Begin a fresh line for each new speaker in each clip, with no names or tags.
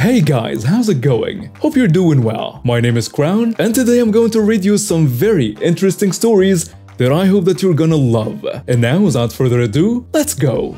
Hey guys, how's it going? Hope you're doing well. My name is Crown, and today I'm going to read you some very interesting stories that I hope that you're gonna love. And now, without further ado, let's go!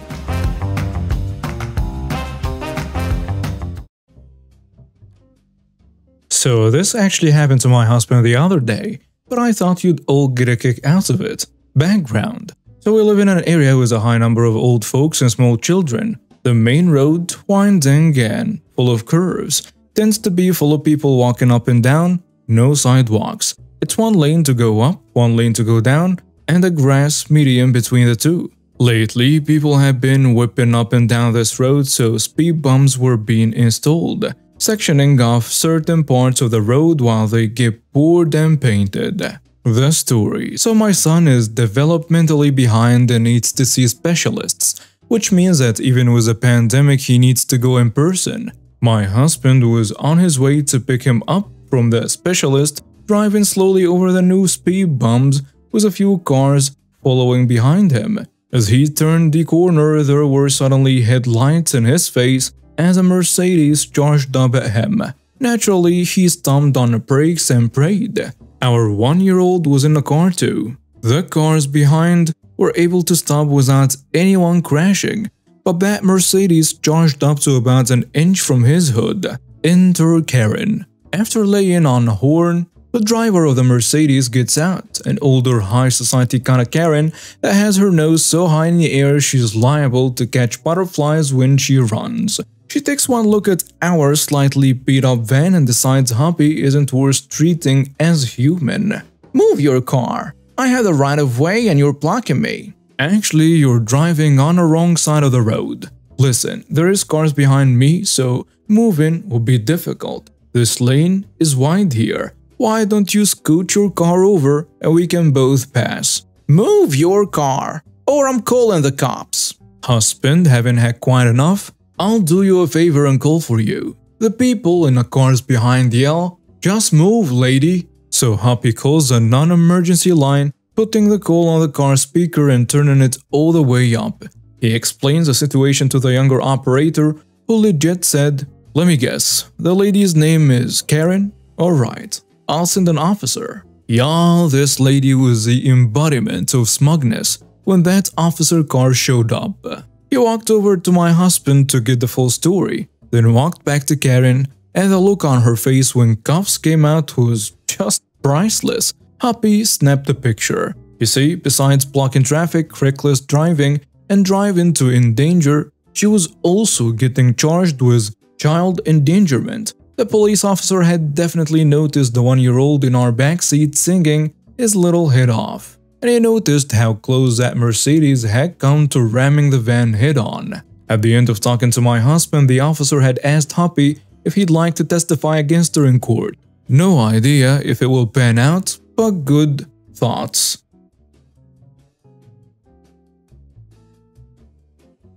So this actually happened to my husband the other day, but I thought you'd all get a kick out of it. Background. So we live in an area with a high number of old folks and small children. The main road, winding and full of curves, tends to be full of people walking up and down, no sidewalks. It's one lane to go up, one lane to go down, and a grass median between the two. Lately, people have been whipping up and down this road, so speed bumps were being installed, sectioning off certain parts of the road while they get poured and painted. The story. So my son is developmentally behind and needs to see specialists, which means that even with a pandemic he needs to go in person. My husband was on his way to pick him up from the specialist, driving slowly over the new speed bumps with a few cars following behind him. As he turned the corner, there were suddenly headlights in his face as a Mercedes charged up at him. Naturally, he stomped on the brakes and prayed. Our one-year-old was in the car too. The cars behind were able to stop without anyone crashing, but that Mercedes charged up to about an inch from his hood. Enter Karen. After laying on a horn, the driver of the Mercedes gets out, an older high society kind of Karen that has her nose so high in the air she's liable to catch butterflies when she runs. She takes one look at our slightly beat up van and decides Hoppy isn't worth treating as human. Move your car. I have the right of way and you're blocking me. Actually, you're driving on the wrong side of the road. Listen, there is cars behind me, so moving will be difficult. This lane is wide here. Why don't you scoot your car over and we can both pass? Move your car, or I'm calling the cops. Husband, haven't had quite enough? I'll do you a favor and call for you. The people in the cars behind yell, just move, lady. So Hoppy calls a non-emergency line, putting the call on the car speaker and turning it all the way up. He explains the situation to the younger operator, who legit said, let me guess, the lady's name is Karen? Alright, I'll send an officer. Y'all, this lady was the embodiment of smugness when that officer car showed up. He walked over to my husband to get the full story, then walked back to Karen, and the look on her face when cuffs came out was just priceless. Hoppy snapped a picture. You see, besides blocking traffic, reckless driving, and driving to endanger, she was also getting charged with child endangerment. The police officer had definitely noticed the one-year-old in our backseat singing his little head off, and he noticed how close that Mercedes had come to ramming the van head-on. At the end of talking to my husband, the officer had asked Hoppy if he'd like to testify against her in court. No idea if it will pan out, but good thoughts.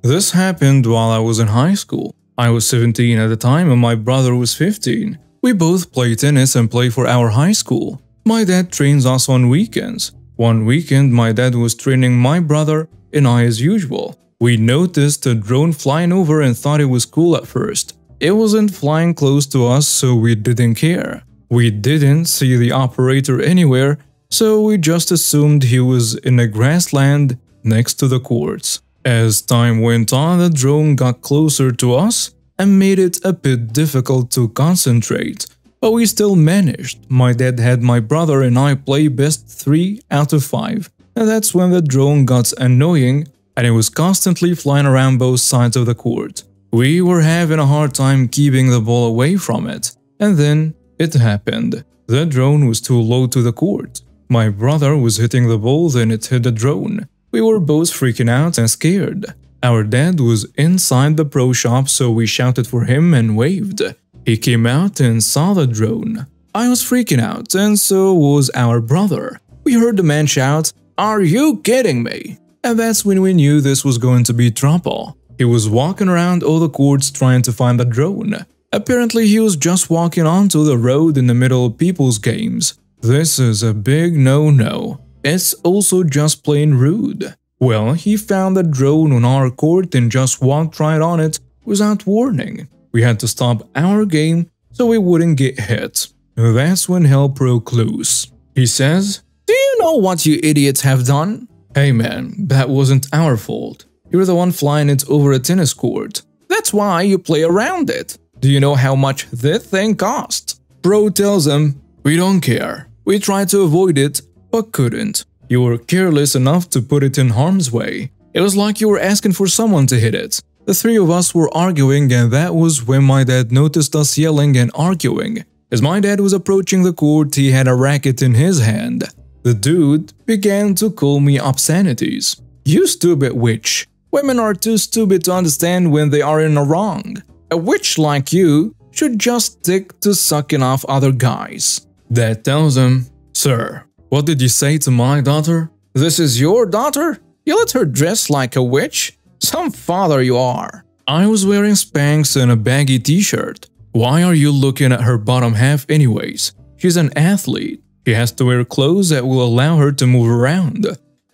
This happened while I was in high school. I was 17 at the time and my brother was 15. We both play tennis and play for our high school. My dad trains us on weekends. One weekend, my dad was training my brother and I as usual. We noticed a drone flying over and thought it was cool at first. It wasn't flying close to us, so we didn't care. We didn't see the operator anywhere, so we just assumed he was in a grassland next to the courts. As time went on, the drone got closer to us and made it a bit difficult to concentrate. But we still managed. My dad had my brother and I play best 3 out of 5. And that's when the drone got annoying and it was constantly flying around both sides of the court. We were having a hard time keeping the ball away from it. And then it happened. The drone was too low to the court. My brother was hitting the ball, then it hit the drone. We were both freaking out and scared. Our dad was inside the pro shop, so we shouted for him and waved. He came out and saw the drone. I was freaking out, and so was our brother. We heard the man shout, "Are you kidding me?" And that's when we knew this was going to be trouble. He was walking around all the courts trying to find the drone. Apparently he was just walking onto the road in the middle of people's games. This is a big no-no. It's also just plain rude. Well, he found the drone on our court and just walked right on it without warning. We had to stop our game so we wouldn't get hit. That's when hell broke loose. He says, "Do you know what you idiots have done?" Hey man, that wasn't our fault. You're the one flying it over a tennis court. That's why you play around it. Do you know how much this thing costs? Bro tells him, "We don't care. We tried to avoid it, but couldn't. You were careless enough to put it in harm's way. It was like you were asking for someone to hit it." The three of us were arguing, and that was when my dad noticed us yelling and arguing. As my dad was approaching the court, he had a racket in his hand. The dude began to call me obscenities. "You stupid witch. Women are too stupid to understand when they are in the wrong. A witch like you should just stick to sucking off other guys." Dad tells him, "Sir, what did you say to my daughter?" "This is your daughter? You let her dress like a witch? Some father you are." I was wearing Spanx and a baggy t-shirt. "Why are you looking at her bottom half anyways? She's an athlete. She has to wear clothes that will allow her to move around.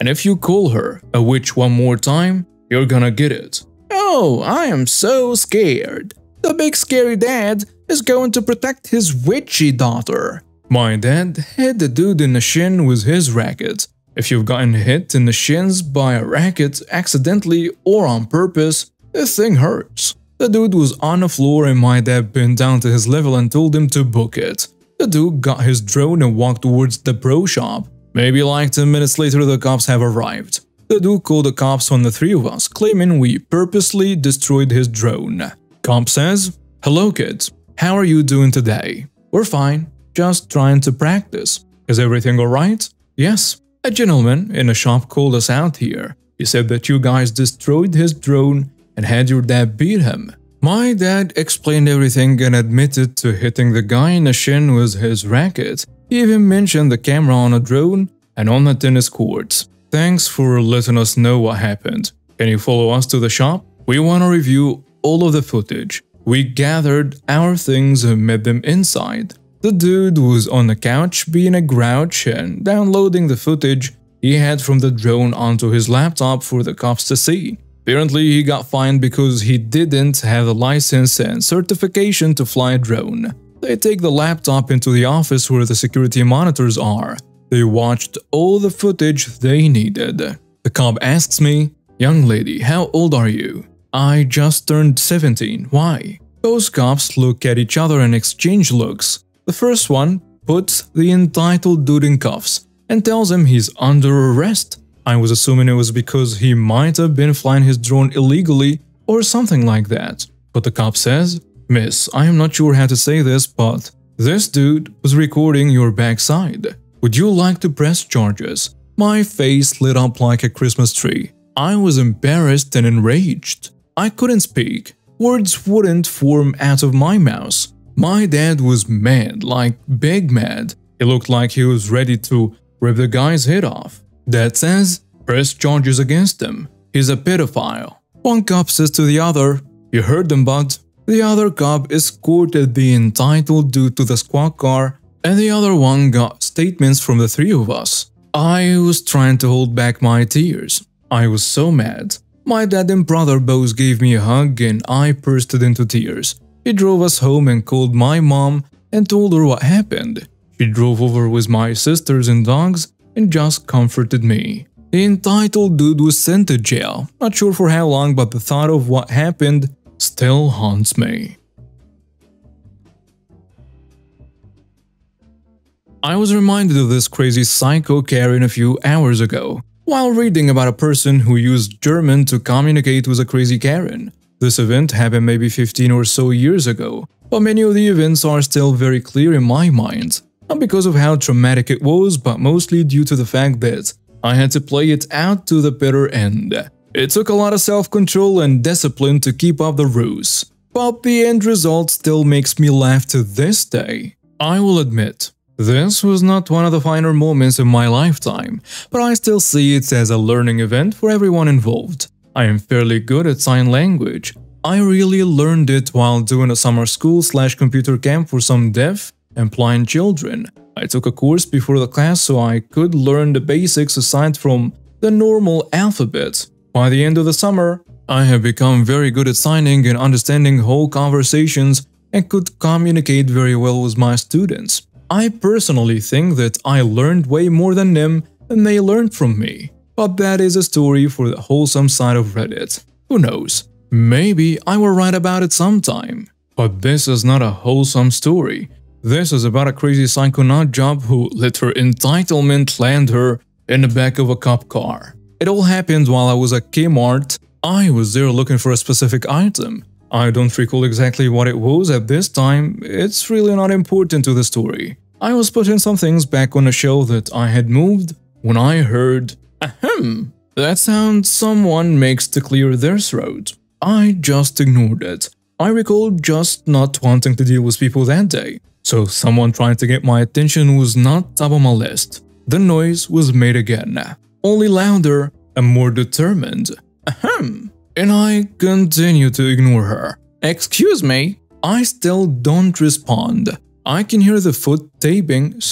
And if you call her a witch one more time, you're gonna get it." "Oh, I am so scared. The big scary dad is going to protect his witchy daughter." My dad hit the dude in the shin with his racket. If you've gotten hit in the shins by a racket accidentally or on purpose, this thing hurts. The dude was on the floor and my dad bent down to his level and told him to book it. The dude got his drone and walked towards the pro shop. Maybe like 10 minutes later the cops have arrived. The dude called the cops on the three of us, claiming we purposely destroyed his drone. Cop says, "Hello kids, how are you doing today?" "We're fine, just trying to practice." "Is everything alright?" "Yes. A gentleman in a shop called us out here. He said that you guys destroyed his drone and had your dad beat him." My dad explained everything and admitted to hitting the guy in the shin with his racket. He even mentioned the camera on a drone and on the tennis courts. "Thanks for letting us know what happened. Can you follow us to the shop? We want to review all of the footage." We gathered our things and met them inside. The dude was on the couch being a grouch and downloading the footage he had from the drone onto his laptop for the cops to see. Apparently, he got fined because he didn't have a license and certification to fly a drone. They take the laptop into the office where the security monitors are. They watched all the footage they needed. The cop asks me, "Young lady, how old are you?" "I just turned 17. Why?" Both cops look at each other and exchange looks. The first one puts the entitled dude in cuffs and tells him he's under arrest. I was assuming it was because he might have been flying his drone illegally or something like that. But the cop says, "Miss, I am not sure how to say this, but this dude was recording your backside. Would you like to press charges?" My face lit up like a Christmas tree. I was embarrassed and enraged. I couldn't speak. Words wouldn't form out of my mouth. My dad was mad, like big mad. He looked like he was ready to rip the guy's head off. Dad says, "Press charges against him. He's a pedophile." One cop says to the other, "You heard them, bud." The other cop escorted the entitled dude to the squad car, and the other one got statements from the three of us. I was trying to hold back my tears. I was so mad. My dad and brother both gave me a hug and I bursted into tears. He drove us home and called my mom and told her what happened. She drove over with my sisters and dogs and just comforted me. The entitled dude was sent to jail. Not sure for how long, but the thought of what happened still haunts me. I was reminded of this crazy psycho Karen a few hours ago, while reading about a person who used German to communicate with a crazy Karen. This event happened maybe 15 or so years ago, but many of the events are still very clear in my mind. Not because of how traumatic it was, but mostly due to the fact that I had to play it out to the bitter end. It took a lot of self-control and discipline to keep up the ruse, but the end result still makes me laugh to this day. I will admit, this was not one of the finer moments in my lifetime, but I still see it as a learning event for everyone involved. I am fairly good at sign language. I really learned it while doing a summer school/computer camp for some deaf and blind children. I took a course before the class so I could learn the basics aside from the normal alphabet. By the end of the summer, I have become very good at signing and understanding whole conversations and could communicate very well with my students. I personally think that I learned way more than them and they learned from me. But that is a story for the wholesome side of Reddit. Who knows? Maybe I will write about it sometime. But this is not a wholesome story. This is about a crazy psycho nut job who let her entitlement land her in the back of a cop car. It all happened while I was at Kmart. I was there looking for a specific item. I don't recall exactly what it was at this time. It's really not important to the story. I was putting some things back on a shelf that I had moved when I heard, ahem, that sound someone makes to clear their throat. I just ignored it. I recall just not wanting to deal with people that day. So someone trying to get my attention was not top of my list. The noise was made again, only louder and more determined. Ahem. And I continue to ignore her. Excuse me? I still don't respond. I can hear the foot tapping,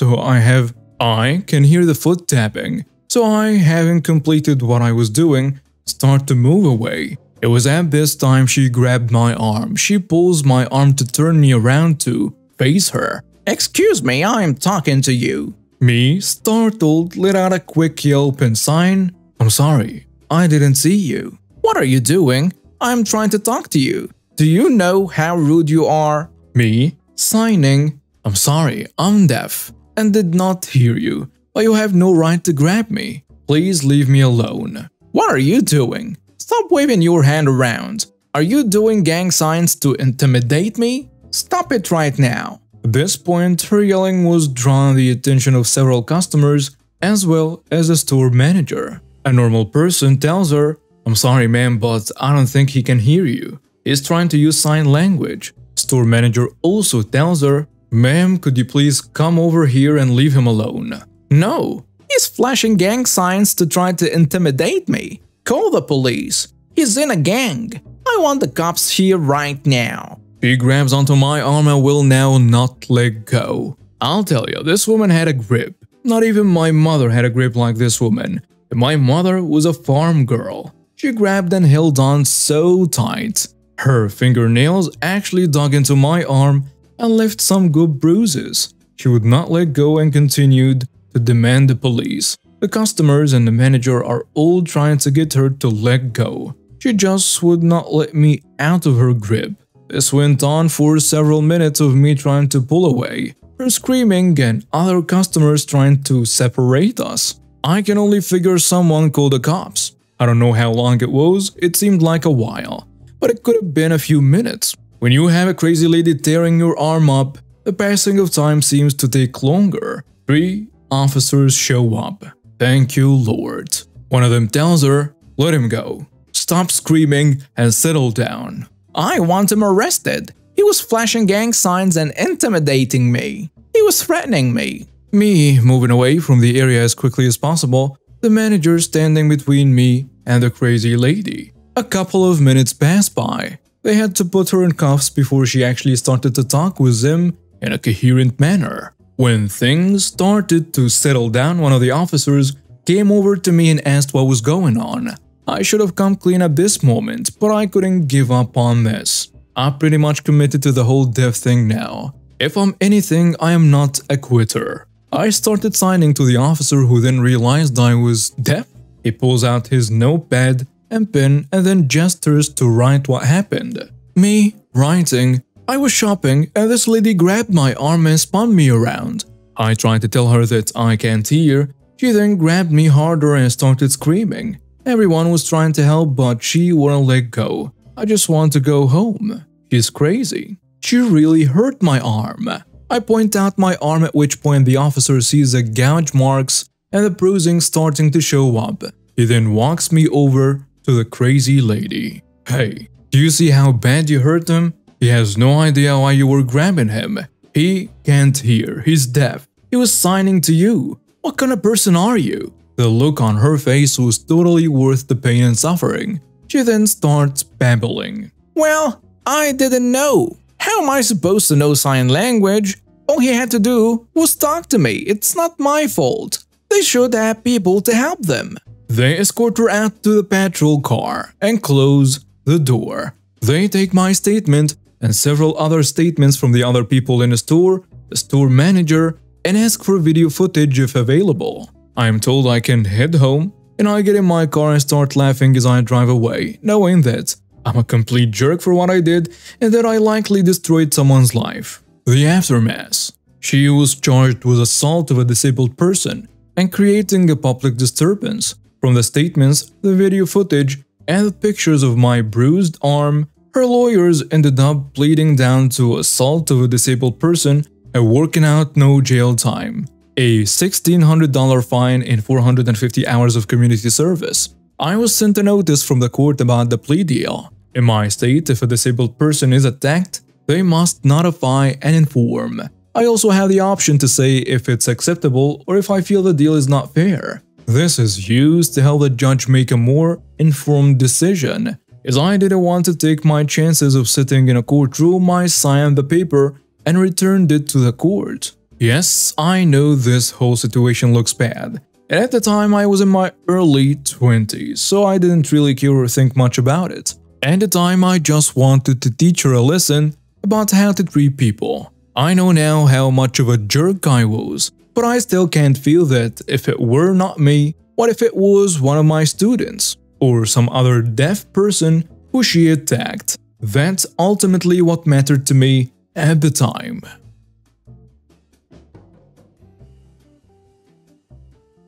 so I haven't completed what I was doing, start to move away. It was at this time she grabbed my arm. She pulls my arm to turn me around to face her. Excuse me, I'm talking to you. Me, startled, let out a quick yelp and sign, I'm sorry, I didn't see you. What are you doing? I'm trying to talk to you. Do you know how rude you are? Me, signing, I'm sorry, I'm deaf and did not hear you, but you have no right to grab me. Please leave me alone. What are you doing? Stop waving your hand around. Are you doing gang signs to intimidate me? Stop it right now. At this point, her yelling was drawing the attention of several customers as well as the store manager. A normal person tells her, I'm sorry ma'am, but I don't think he can hear you. He's trying to use sign language. Store manager also tells her, ma'am, could you please come over here and leave him alone? No, he's flashing gang signs to try to intimidate me. Call the police. He's in a gang. I want the cops here right now. She grabs onto my arm and will now not let go. I'll tell you, this woman had a grip. Not even my mother had a grip like this woman. And my mother was a farm girl. She grabbed and held on so tight. Her fingernails actually dug into my arm and left some good bruises. She would not let go and continued to demand the police. The customers and the manager are all trying to get her to let go. She just would not let me out of her grip. This went on for several minutes of me trying to pull away, her screaming and other customers trying to separate us. I can only figure someone called the cops. I don't know how long it was, it seemed like a while, but it could have been a few minutes. When you have a crazy lady tearing your arm up, the passing of time seems to take longer. 3 officers show up. Thank you, Lord. One of them tells her, let him go. Stop screaming and settle down. I want him arrested. He was flashing gang signs and intimidating me. He was threatening me. Me moving away from the area as quickly as possible, the manager standing between me and the crazy lady. A couple of minutes passed by. They had to put her in cuffs before she actually started to talk with them in a coherent manner. When things started to settle down, one of the officers came over to me and asked what was going on. I should have come clean at this moment, but I couldn't give up on this. I'm pretty much committed to the whole deaf thing now. If I'm anything, I am not a quitter. I started signing to the officer who then realized I was deaf. He pulls out his notepad and pen and then gestures to write what happened. Me writing. I was shopping and this lady grabbed my arm and spun me around. I tried to tell her that I can't hear. She then grabbed me harder and started screaming. Everyone was trying to help, but she wouldn't let go. I just want to go home. She's crazy. She really hurt my arm. I point out my arm, at which point the officer sees the gouge marks and the bruising starting to show up. He then walks me over to the crazy lady. Hey, do you see how bad you hurt him? He has no idea why you were grabbing him. He can't hear. He's deaf. He was signing to you. What kind of person are you? The look on her face was totally worth the pain and suffering. She then starts babbling. Well, I didn't know. How am I supposed to know sign language? All he had to do was talk to me. It's not my fault. They should have people to help them. They escort her out to the patrol car and close the door. They take my statement and several other statements from the other people in the store manager, and ask for video footage if available. I am told I can head home, and I get in my car and start laughing as I drive away, knowing that I'm a complete jerk for what I did and that I likely destroyed someone's life. The aftermath. She was charged with assault of a disabled person and creating a public disturbance. From the statements, the video footage, and the pictures of my bruised arm, her lawyers ended up pleading down to assault of a disabled person and working out no jail time, a $1,600 fine and 450 hours of community service. I was sent a notice from the court about the plea deal. In my state, if a disabled person is attacked, they must notify and inform. I also have the option to say if it's acceptable or if I feel the deal is not fair. This is used to help the judge make a more informed decision. As I didn't want to take my chances of sitting in a courtroom, I signed the paper and returned it to the court. Yes, I know this whole situation looks bad. And at the time I was in my early 20s, so I didn't really care or think much about it. At the time I just wanted to teach her a lesson about how to treat people. I know now how much of a jerk I was, but I still can't feel that if it were not me, what if it was one of my students? Or some other deaf person who she attacked. That's ultimately what mattered to me at the time.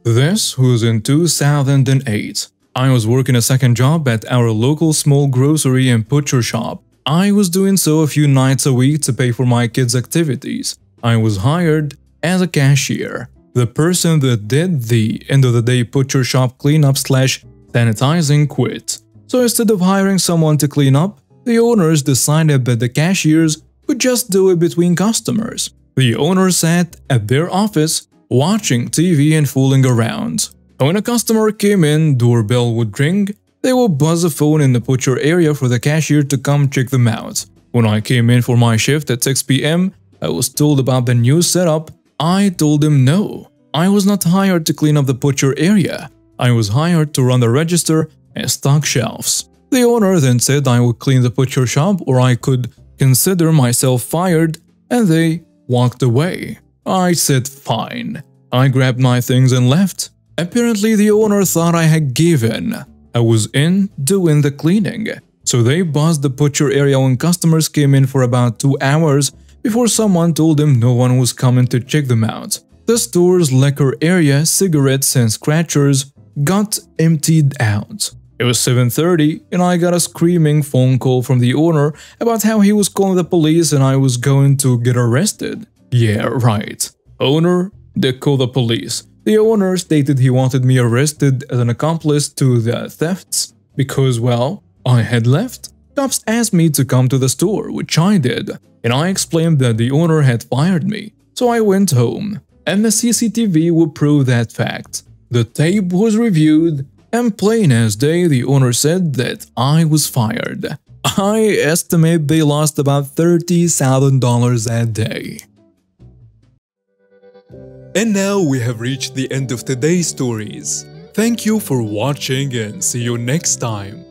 This was in 2008. I was working a second job at our local small grocery and butcher shop. I was doing so a few nights a week to pay for my kids' activities. I was hired as a cashier. The person that did the end-of-the-day butcher shop cleanup / sanitizing quit. So instead of hiring someone to clean up, the owners decided that the cashiers would just do it between customers. The owner sat at their office watching TV and fooling around. When a customer came in, doorbell would ring, they would buzz a phone in the butcher area for the cashier to come check them out. When I came in for my shift at 6 p.m., I was told about the new setup. I told him no. I was not hired to clean up the butcher area. I was hired to run the register and stock shelves. The owner then said I would clean the butcher shop or I could consider myself fired, and they walked away. I said fine. I grabbed my things and left. Apparently the owner thought I had given. I was in doing the cleaning. So they buzzed the butcher area when customers came in for about 2 hours before someone told them no one was coming to check them out. The store's liquor area, cigarettes and scratchers got emptied out. It was 7:30 and I got a screaming phone call from the owner about how he was calling the police and I was going to get arrested. Yeah, right. Owner did call the police. The owner stated he wanted me arrested as an accomplice to the thefts because, well, I had left. Cops asked me to come to the store, which I did, and I explained that the owner had fired me, so I went home. And the CCTV would prove that fact. The tape was reviewed, and plain as day the owner said that I was fired. I estimate they lost about $30,000 that day. And now we have reached the end of today's stories. Thank you for watching and see you next time.